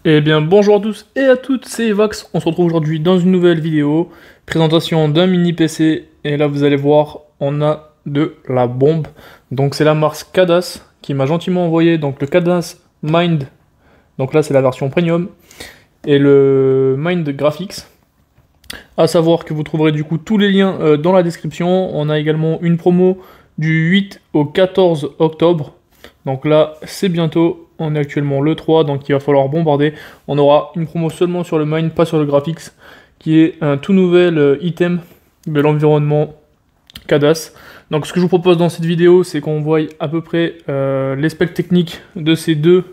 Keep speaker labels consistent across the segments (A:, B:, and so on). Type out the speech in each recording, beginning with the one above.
A: Eh bien bonjour à tous et à toutes, c'est Evax, on se retrouve aujourd'hui dans une nouvelle vidéo, présentation d'un mini PC, et là vous allez voir, on a de la bombe. Donc c'est la marque Cadas qui m'a gentiment envoyé donc le Cadas Mind, donc là c'est la version premium, et le Mind Graphics. À savoir que vous trouverez du coup tous les liens dans la description. On a également une promo du 8 au 14 octobre. Donc là, c'est bientôt. On est actuellement le 3, donc il va falloir bombarder. On aura une promo seulement sur le Mind, pas sur le Graphics, qui est un tout nouvel item de l'environnement Cadas. Donc ce que je vous propose dans cette vidéo, c'est qu'on voit à peu près les specs techniques de ces deux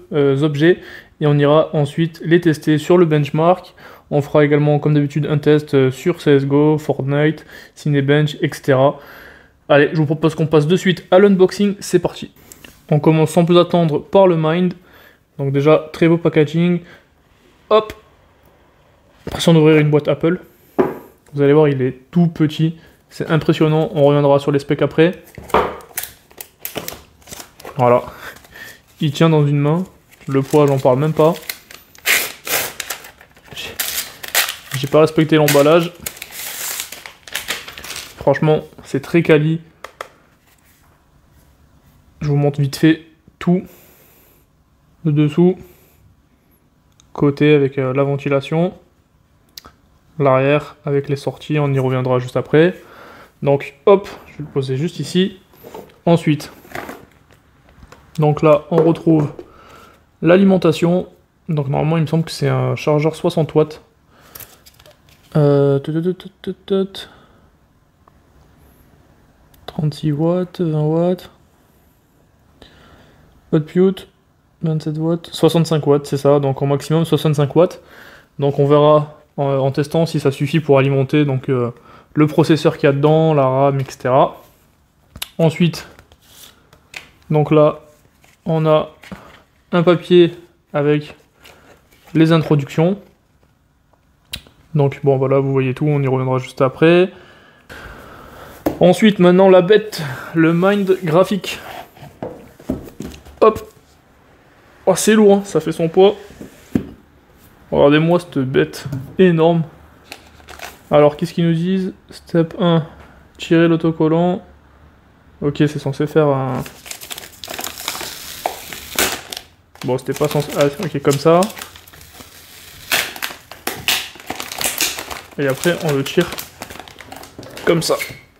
A: objets, et on ira ensuite les tester sur le benchmark. On fera également, comme d'habitude, un test sur CSGO, Fortnite, Cinebench, etc. Allez, je vous propose qu'on passe de suite à l'unboxing, c'est parti. On commence sans plus attendre par le Mind. Donc déjà, très beau packaging. Hop. Impression d'ouvrir une boîte Apple. Vous allez voir, il est tout petit. C'est impressionnant, on reviendra sur les specs après. Voilà. Il tient dans une main. Le poids, j'en parle même pas. J'ai pas respecté l'emballage. Franchement, c'est très quali. Je vous montre vite fait tout. Le dessous. Côté avec la ventilation. L'arrière avec les sorties, on y reviendra juste après. Donc hop, je vais le poser juste ici. Ensuite, donc là, on retrouve l'alimentation. Donc normalement, il me semble que c'est un chargeur 60 watts. 36 watts, 20 watts. Output, 27 watts, 65 watts, c'est ça, donc en maximum 65 watts. Donc on verra en testant si ça suffit pour alimenter donc, le processeur qu'il y a dedans, la RAM, etc. Ensuite, donc là, on a un papier avec les introductions. Donc bon voilà, vous voyez tout, on y reviendra juste après. Ensuite, maintenant la bête, le Mind graphique. Hop. Oh, c'est lourd, hein, ça fait son poids. Regardez-moi cette bête énorme. Alors, qu'est-ce qu'ils nous disent? Step 1, tirer l'autocollant. Ok, c'est censé faire un... Bon, c'était pas censé... Ah, ok, comme ça. Et après, on le tire comme ça.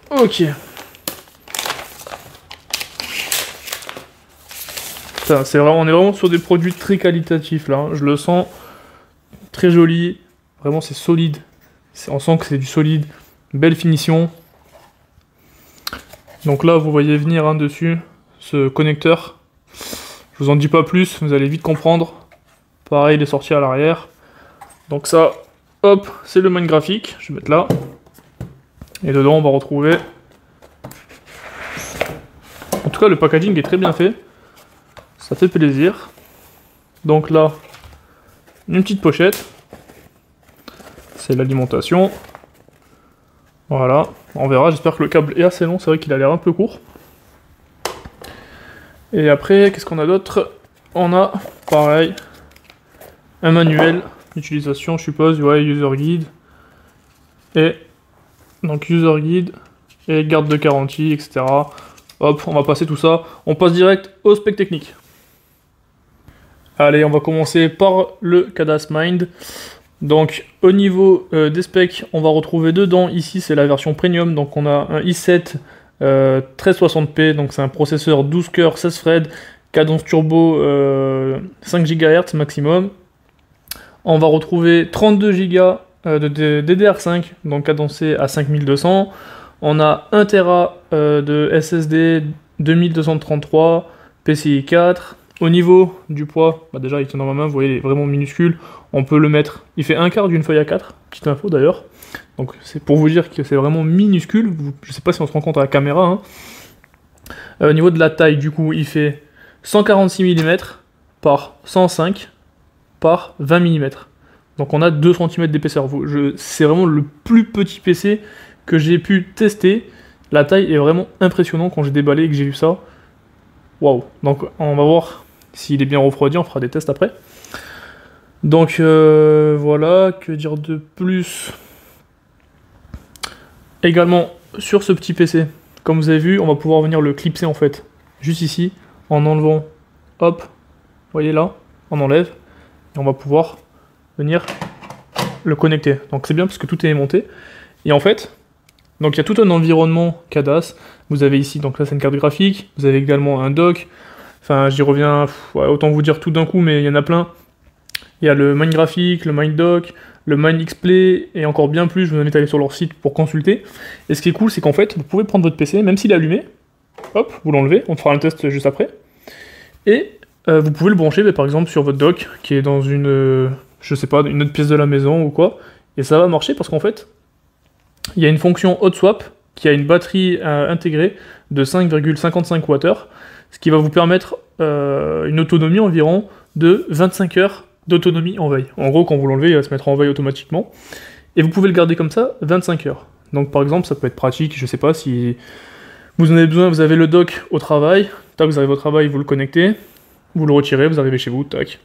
A: Ok. Putain, c'est vraiment, on est vraiment sur des produits très qualitatifs là. Hein. Je le sens très joli. Vraiment, c'est solide. On sent que c'est du solide. Belle finition. Donc là, vous voyez venir hein, dessus ce connecteur. Je vous en dis pas plus, vous allez vite comprendre. Pareil, les sorties à l'arrière. Donc ça, hop, c'est le Mind graphique. Je vais mettre là. Et dedans, on va retrouver... En tout cas, le packaging est très bien fait. Ça fait plaisir. Donc là, une petite pochette. C'est l'alimentation. Voilà, on verra. J'espère que le câble est assez long. C'est vrai qu'il a l'air un peu court. Et après, qu'est-ce qu'on a d'autre? On a, pareil, un manuel d'utilisation, je suppose. Ouais, user guide. Et donc user guide et garde de garantie, etc. Hop, on va passer tout ça. On passe direct au spec technique. Allez, on va commencer par le Cadas Mind. Donc, au niveau des specs, on va retrouver dedans, ici, c'est la version premium. Donc, on a un i7 1360p. Donc, c'est un processeur 12 cœurs, 16 threads, cadence turbo 5 GHz maximum. On va retrouver 32 Go de DDR5, donc cadencé à 5200. On a 1 Tera de SSD 2233, PCI 4. Au niveau du poids, bah déjà il tient dans ma main, vous voyez, il est vraiment minuscule. On peut le mettre, il fait un quart d'une feuille A4, petite info d'ailleurs. Donc c'est pour vous dire que c'est vraiment minuscule. Je sais pas si on se rend compte à la caméra. Hein. Au niveau de la taille, du coup, il fait 146 mm par 105 par 20 mm. Donc on a 2 cm d'épaisseur. C'est vraiment le plus petit PC que j'ai pu tester. La taille est vraiment impressionnante quand j'ai déballé et que j'ai vu ça. Waouh. Donc on va voir s'il est bien refroidi, on fera des tests après. Donc voilà, que dire de plus? Également sur ce petit PC, comme vous avez vu, on va pouvoir venir le clipser en fait, juste ici, en enlevant, hop, vous voyez là, on enlève, et on va pouvoir venir le connecter. Donc c'est bien parce que tout est monté. Et en fait, donc il y a tout un environnement CADAS. Vous avez ici, donc là c'est une carte graphique, vous avez également un dock, enfin j'y reviens, ouais, autant vous dire tout d'un coup, mais il y en a plein. Il y a le Mind Graphique, le Mind Dock, le Mind Xplay, et encore bien plus, je vous invite à aller sur leur site pour consulter. Et ce qui est cool, c'est qu'en fait, vous pouvez prendre votre PC, même s'il est allumé, hop, vous l'enlevez, on fera un test juste après, et vous pouvez le brancher, par exemple, sur votre dock, qui est dans une, je sais pas, une autre pièce de la maison ou quoi, et ça va marcher parce qu'en fait, il y a une fonction hot swap qui a une batterie intégrée de 5,55 Wh, ce qui va vous permettre une autonomie environ de 25 heures d'autonomie en veille. En gros, quand vous l'enlevez, il va se mettre en veille automatiquement. Et vous pouvez le garder comme ça 25 heures. Donc par exemple, ça peut être pratique, je sais pas, si vous en avez besoin, vous avez le dock au travail, tac, vous arrivez au travail, vous le connectez, vous le retirez, vous arrivez chez vous, tac.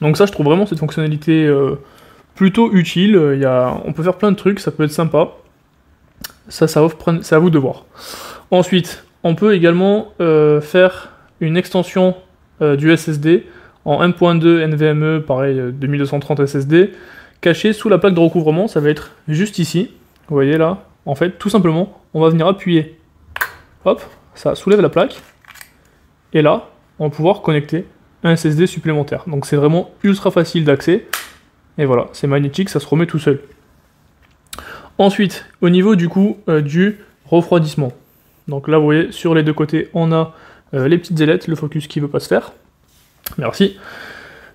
A: Donc ça, je trouve vraiment cette fonctionnalité plutôt utile. On peut faire plein de trucs, ça peut être sympa. Ça c'est à vous de voir. Ensuite, on peut également faire une extension du SSD en 1.2 NVMe, pareil, 2230 SSD, caché sous la plaque de recouvrement. Ça va être juste ici. Vous voyez là, en fait, tout simplement, on va venir appuyer. Hop, ça soulève la plaque. Et là, on va pouvoir connecter un SSD supplémentaire. Donc c'est vraiment ultra facile d'accès. Et voilà, c'est magnétique, ça se remet tout seul. Ensuite, au niveau du coup du refroidissement. Donc là, vous voyez, sur les deux côtés, on a les petites ailettes, le focus qui ne veut pas se faire. Merci.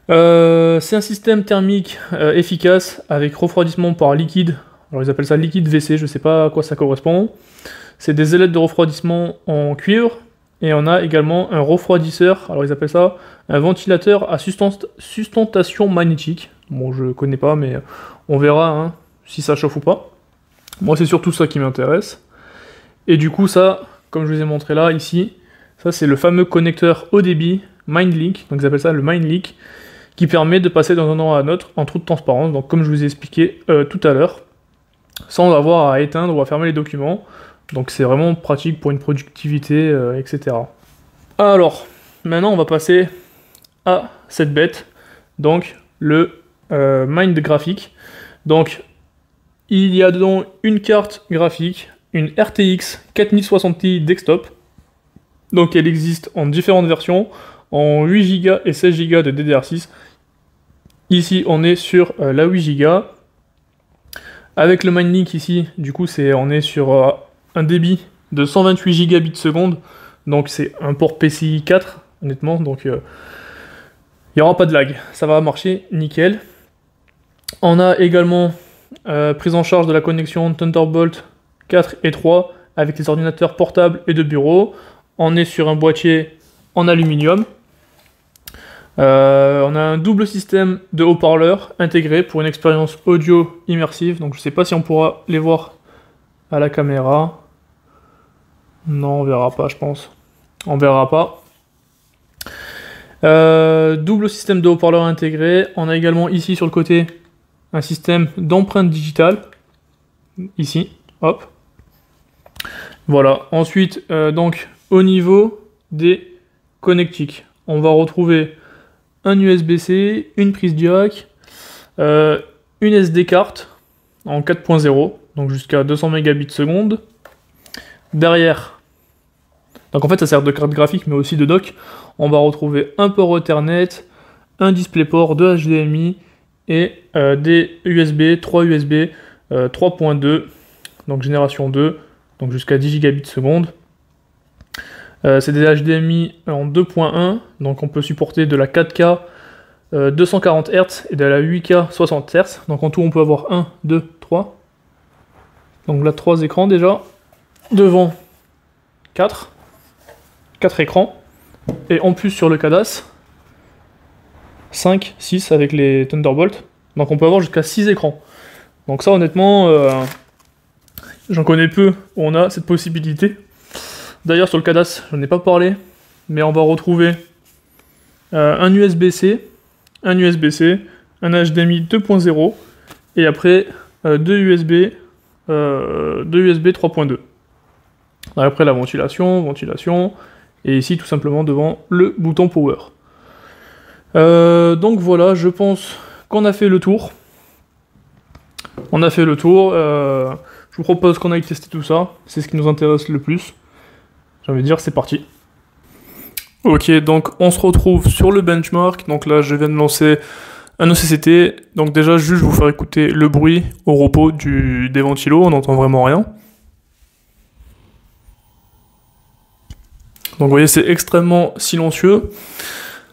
A: C'est un système thermique efficace avec refroidissement par liquide. Alors ils appellent ça liquide WC, je ne sais pas à quoi ça correspond. C'est des ailettes de refroidissement en cuivre. Et on a également un refroidisseur, alors ils appellent ça un ventilateur à sustentation magnétique. Bon, je connais pas, mais on verra hein, si ça chauffe ou pas. Moi, c'est surtout ça qui m'intéresse. Et du coup, ça, comme je vous ai montré là, ici, ça c'est le fameux connecteur haut débit MindLink, donc ils appellent ça le MindLink, qui permet de passer d'un endroit à un autre en trou de transparence, donc comme je vous ai expliqué tout à l'heure, sans avoir à éteindre ou à fermer les documents. Donc c'est vraiment pratique pour une productivité, etc. Alors, maintenant on va passer à cette bête, donc le Mind graphique. Donc il y a dedans une carte graphique, une RTX 4060 Ti desktop. Donc elle existe en différentes versions, en 8 Go et 16 Go de DDR6. Ici on est sur la 8 Go. Avec le MindLink ici, du coup on est sur un débit de 128 gigabits seconde, donc c'est un port PCI 4, honnêtement, donc il n'y aura pas de lag, ça va marcher nickel. On a également prise en charge de la connexion Thunderbolt 4 et 3 avec les ordinateurs portables et de bureau. On est sur un boîtier en aluminium. On a un double système de haut-parleurs intégré pour une expérience audio immersive, donc je ne sais pas si on pourra les voir à la caméra. Non, on verra pas, je pense. On verra pas. Double système de haut-parleurs intégré. On a également ici sur le côté un système d'empreinte digitale. Ici, hop. Voilà. Ensuite, donc au niveau des connectiques, on va retrouver un USB-C, une prise jack, une SD carte en 4.0, donc jusqu'à 200 mégabits seconde. Derrière, donc en fait ça sert de carte graphique mais aussi de dock, on va retrouver un port Ethernet, un DisplayPort, deux HDMI et des USB, 3 USB 3.2, donc génération 2, donc jusqu'à 10 gigabits seconde. C'est des HDMI en 2.1, donc on peut supporter de la 4K 240 Hz et de la 8K 60 Hz. Donc en tout on peut avoir 1, 2, 3. Donc là 3 écrans déjà. Devant 4 écrans. Et en plus sur le CADAS 5, 6 avec les Thunderbolt. Donc on peut avoir jusqu'à 6 écrans. Donc ça honnêtement j'en connais peu où on a cette possibilité. D'ailleurs sur le CADAS je n'en ai pas parlé, mais on va retrouver un USB-C, un HDMI 2.0 et après deux USB 3.2. Après la ventilation, et ici tout simplement devant le bouton power. Donc voilà, je pense qu'on a fait le tour. On a fait le tour. Je vous propose qu'on aille tester tout ça. C'est ce qui nous intéresse le plus. J'ai envie de dire, c'est parti. Ok, donc on se retrouve sur le benchmark. Donc là, je viens de lancer un OCCT. Donc déjà, juste vous faire écouter le bruit au repos des ventilos. On n'entend vraiment rien. Donc vous voyez, c'est extrêmement silencieux.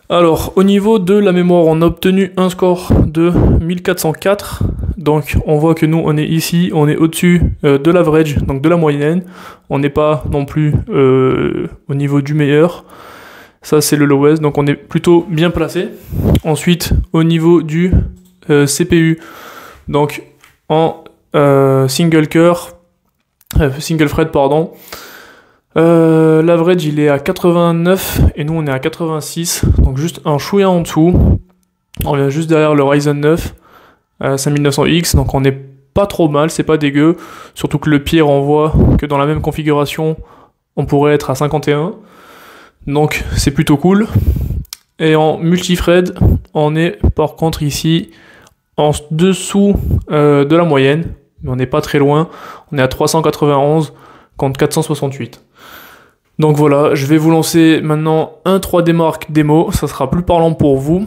A: Alors, au niveau de la mémoire, on a obtenu un score de 1404. Donc, on voit que nous, on est ici, on est au-dessus de l'average, donc de la moyenne. On n'est pas non plus au niveau du meilleur. Ça, c'est le lowest, donc on est plutôt bien placé. Ensuite, au niveau du CPU, donc en single thread, pardon. L'average il est à 89 et nous on est à 86, donc juste un chouïa en dessous. On vient juste derrière le Ryzen 9 5900X, donc on n'est pas trop mal, c'est pas dégueu. Surtout que le pire renvoie que dans la même configuration on pourrait être à 51, donc c'est plutôt cool. Et en multithread on est par contre ici en dessous de la moyenne, mais on n'est pas très loin, on est à 391 contre 468. Donc voilà, je vais vous lancer maintenant un 3D Mark démo, ça sera plus parlant pour vous.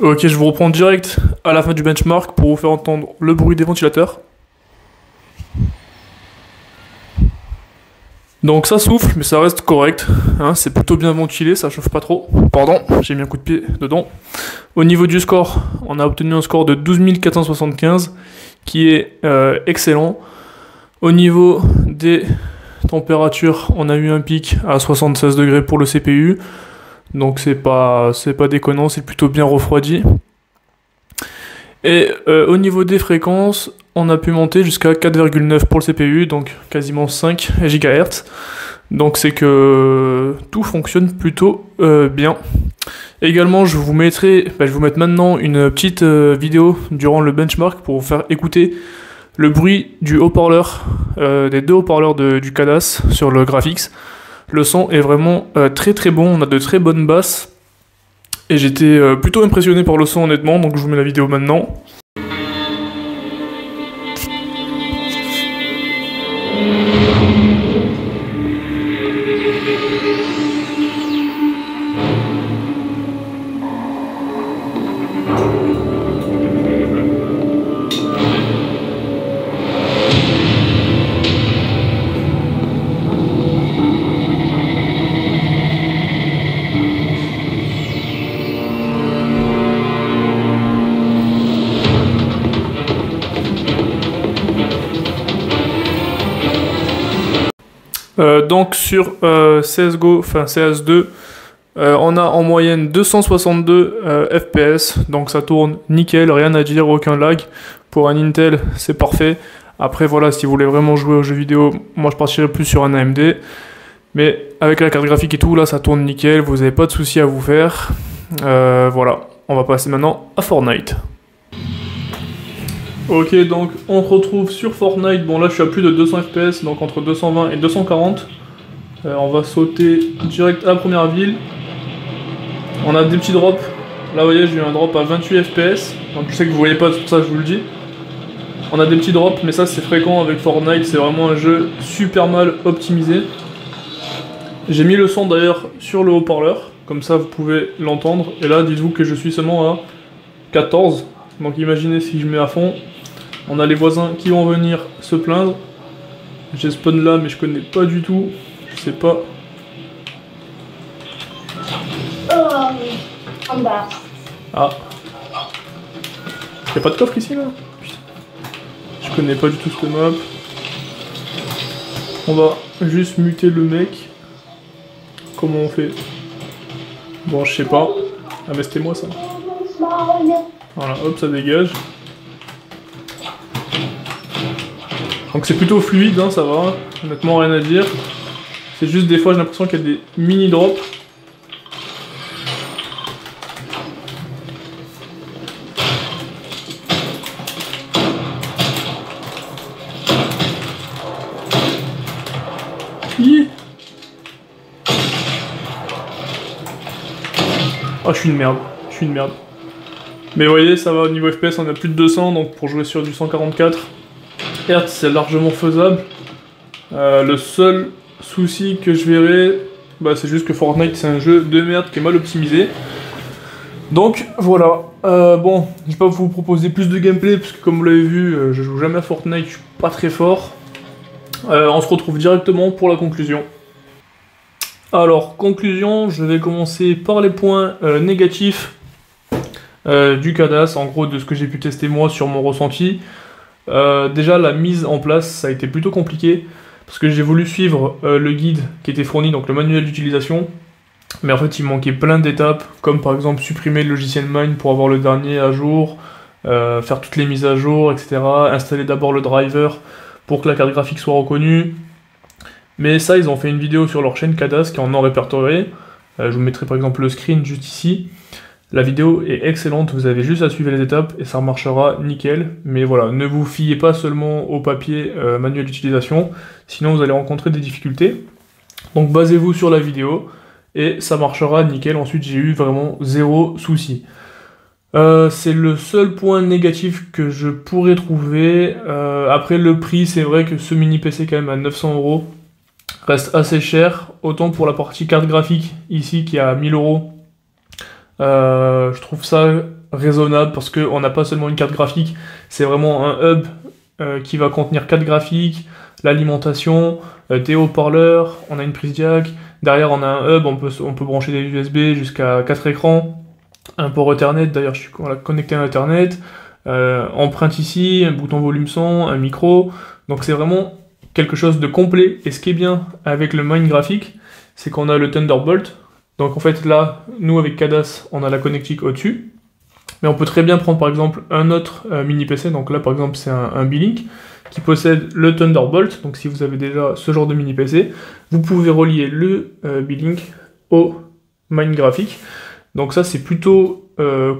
A: Ok, je vous reprends direct à la fin du benchmark pour vous faire entendre le bruit des ventilateurs. Donc ça souffle, mais ça reste correct, hein, c'est plutôt bien ventilé, ça chauffe pas trop. Pardon, j'ai mis un coup de pied dedans. Au niveau du score, on a obtenu un score de 12 475, qui est excellent. Au niveau des température, on a eu un pic à 76 degrés pour le CPU, donc c'est pas déconnant, c'est plutôt bien refroidi. Et au niveau des fréquences, on a pu monter jusqu'à 4,9 pour le CPU, donc quasiment 5 GHz. Donc c'est que tout fonctionne plutôt bien. Également, je vais vous mettre maintenant une petite vidéo durant le benchmark pour vous faire écouter le bruit du haut-parleur, des deux haut-parleurs du Cadas sur le graphics. Le son est vraiment très très bon, on a de très bonnes basses. Et j'étais plutôt impressionné par le son honnêtement, donc je vous mets la vidéo maintenant. Donc sur CSGO, enfin CS2, on a en moyenne 262 FPS, donc ça tourne nickel, rien à dire, aucun lag. Pour un Intel, c'est parfait. Après voilà, si vous voulez vraiment jouer aux jeux vidéo, moi je partirais plus sur un AMD. Mais avec la carte graphique et tout, là ça tourne nickel, vous n'avez pas de soucis à vous faire. Voilà, on va passer maintenant à Fortnite. Ok, donc on se retrouve sur Fortnite. Bon là je suis à plus de 200 FPS, donc entre 220 et 240. On va sauter direct à la première ville. On a des petits drops. Là vous voyez, j'ai eu un drop à 28 FPS. Donc je sais que vous voyez pas, c'est pour ça que je vous le dis. On a des petits drops, mais ça c'est fréquent avec Fortnite. C'est vraiment un jeu super mal optimisé. J'ai mis le son d'ailleurs sur le haut-parleur. Comme ça vous pouvez l'entendre. Et là dites-vous que je suis seulement à 14. Donc imaginez si je mets à fond. On a les voisins qui vont venir se plaindre. J'ai spawn là mais je connais pas du tout. Je sais pas.
B: En bas.
A: Ah. Y'a pas de coffre ici là? Putain. Je connais pas du tout cette map. On va juste muter le mec. Comment on fait? Bon je sais pas. Ah mais c'était moi ça. Voilà, hop, ça dégage. Donc c'est plutôt fluide, hein, ça va. Honnêtement, rien à dire. C'est juste des fois, j'ai l'impression qu'il y a des mini-drops. Oh, je suis une merde. Je suis une merde. Mais vous voyez, ça va au niveau FPS, on a plus de 200, donc pour jouer sur du 144 Hz, c'est largement faisable. Le seul souci que je verrai, bah, c'est juste que Fortnite, c'est un jeu de merde qui est mal optimisé. Donc voilà, bon, je vais pas vous proposer plus de gameplay, parce que comme vous l'avez vu, je joue jamais à Fortnite, je suis pas très fort. On se retrouve directement pour la conclusion. Alors, conclusion, je vais commencer par les points négatifs du Cadas, en gros de ce que j'ai pu tester moi sur mon ressenti. Déjà, la mise en place, ça a été plutôt compliqué, parce que j'ai voulu suivre le guide qui était fourni, donc le manuel d'utilisation. Mais en fait, il manquait plein d'étapes, comme par exemple supprimer le logiciel Mine pour avoir le dernier à jour, faire toutes les mises à jour, etc. Installer d'abord le driver pour que la carte graphique soit reconnue. Mais ça, ils ont fait une vidéo sur leur chaîne Cadas qui en ont répertorié. Je vous mettrai par exemple le screen juste ici. La vidéo est excellente, vous avez juste à suivre les étapes et ça marchera nickel. Mais voilà, ne vous fiez pas seulement au papier manuel d'utilisation, sinon vous allez rencontrer des difficultés. Donc basez-vous sur la vidéo. Et ça marchera nickel. Ensuite, j'ai eu vraiment zéro souci. C'est le seul point négatif que je pourrais trouver. Après, le prix, c'est vrai que ce mini PC, quand même, à 900 € reste assez cher. Autant pour la partie carte graphique, ici, qui est à 1000 €. Je trouve ça raisonnable parce qu'on n'a pas seulement une carte graphique, c'est vraiment un hub qui va contenir 4 graphiques, l'alimentation, des haut-parleurs, on a une prise jack. Derrière, on a un hub, on peut brancher des USB jusqu'à 4 écrans, un port Ethernet, d'ailleurs je suis connecté à Internet, empreinte ici, un bouton volume son, un micro, donc c'est vraiment quelque chose de complet. Et ce qui est bien avec le Mine graphique, c'est qu'on a le Thunderbolt, donc en fait là, nous avec Cadas, on a la connectique au-dessus, mais on peut très bien prendre par exemple un autre mini PC, donc là par exemple c'est un Beelink, qui possède le Thunderbolt. Donc si vous avez déjà ce genre de mini PC, vous pouvez relier le Beelink au Mine graphique. Donc ça c'est plutôt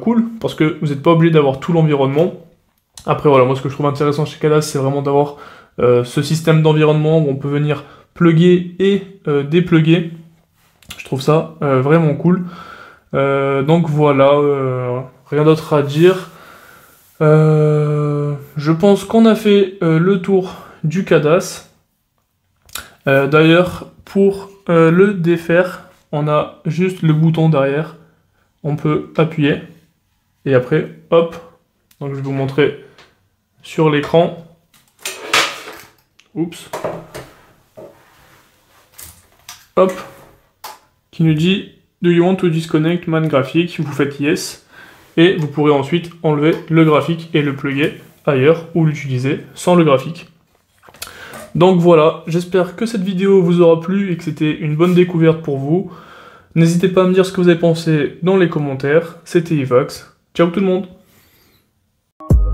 A: cool, parce que vous n'êtes pas obligé d'avoir tout l'environnement. Après voilà, moi ce que je trouve intéressant chez Cadas, c'est vraiment d'avoir ce système d'environnement où on peut venir plugger et dépluguer. Je trouve ça vraiment cool. Donc voilà, rien d'autre à dire. Je pense qu'on a fait le tour du Cadas. D'ailleurs, pour le défaire, on a juste le bouton derrière. On peut appuyer. Et après, hop. Donc je vais vous montrer sur l'écran. Oups. Hop. Qui nous dit « Do you want to disconnect Mine graphique ?» Vous faites « Yes ». Et vous pourrez ensuite enlever le graphique et le plugger ailleurs ou l'utiliser sans le graphique. Donc voilà, j'espère que cette vidéo vous aura plu et que c'était une bonne découverte pour vous. N'hésitez pas à me dire ce que vous avez pensé dans les commentaires. C'était Evax. Ciao tout le monde.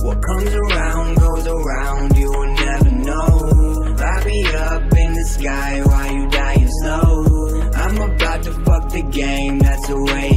A: What comes around goes around, you will never know. Light me up in the sky while you dying slow. I'm about to fuck the game, that's the way